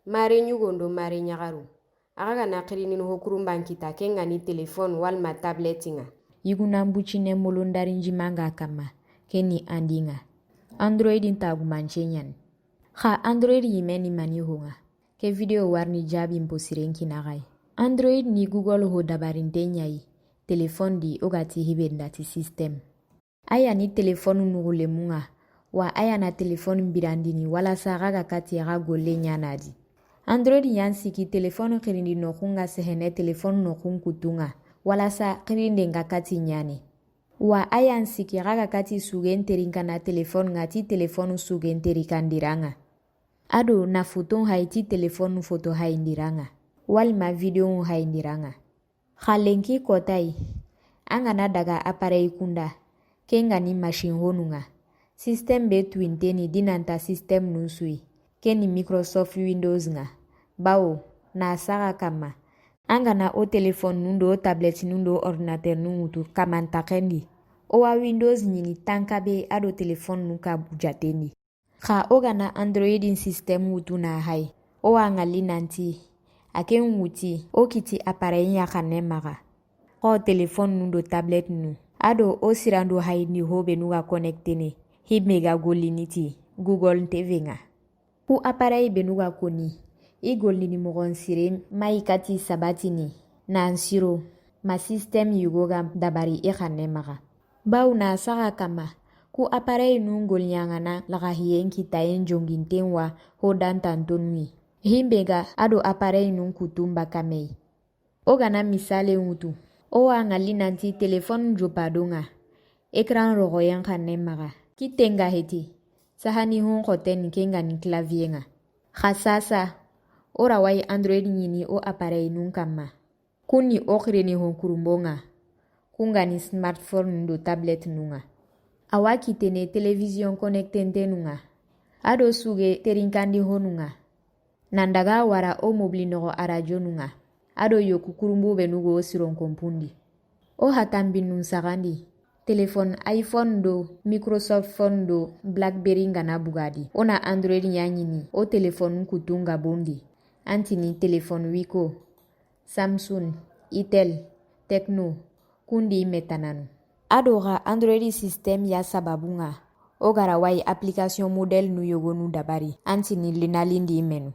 Mare nyugondo mare nyagaru. Aga gana kirini no hokurumban kita kenga ni telefon walma tablet nga. Yiguna mbuchine molondari njimanga kama keni andinga. Android intagumanche nyan. Kha Android yimeni mani honga. Ke video warni jabi mposirenki nagai. Android ni Google ho dabarinte nyai. Telefon di ogati hibendati system. Aya ni telefonu nugule munga. Wa aya na telefonu mbirandini wala sagaga kati yaga gole nyanadi. Android yansi ki telefonu kirindi nokunga sehene telefonu nokun kutunga. Wala sa kirinde nga kati nyane. Wa aya nsiki yaga kati sugenterinka na telefonu ngati telefonu sugenterinkandiranga. Ado na foton haiti telefonu foto haindiranga. Walima video haindiranga. Khalenki kotai. Anga na daga aparei kunda. Kenga ni machine honunga. System be twinteni dinanta system nusui. Keni Microsoft Windows nga. Bao, na saga kama. Anga na o telefon nundo o tablet nundo ordinateur nungutu kamantakendi. Owa Windows nyini tankabe ado telefon nuka bujatendi. Kha oga na Android system wutu na hai. Owa ngali nanti. Aken wuti o kiti aparei nyakane maga. Ko telefon nundo tablet nu. Ado o sirando haini hobe nuga konektene. Himega goliniti Google TV nga. Ku aparei benuga koni. I golini mogon sire maikati sabatini. Na ansiro. Ma system yugoga dabari ikane maga. Bau na saga kama. Ku aparei nungol nyangana laga hiyenki tayen jongintenwa hodan tantonwi. Himbega ado aparei nun kutumba kamei. Oga na misale ngutu. Owa ngali nanti telefon jopadonga. Ekran rogoyen kane maga. Kitenga heti. Sahani hon koten kenga ni klaviye nga. Khasasa. Ora wai Android nyini o aparei nun kama. Kuni okireni hon kurumbonga. Kunga ni smartphone ndo tablet nunga. Awa kitene television konektente nunga. Ado suge terinkandi honunga. Nandaga wara o mobili nogo arajo nunga. Ado yoku kurumbu benugo o siron kompundi. O hatambin nun sagandi. Telefon iPhone do, Microsoft phone do, Blackberry ngana bugadi. Ona Android nyanyini, o telefon kutunga bondi. Antini telefon Wiko, Samsung, Itel, Tecno, kundi metananu. Adora Android system ya sababunga. Ogara wai application model nu yogonu dabari. Antini linalindi menu.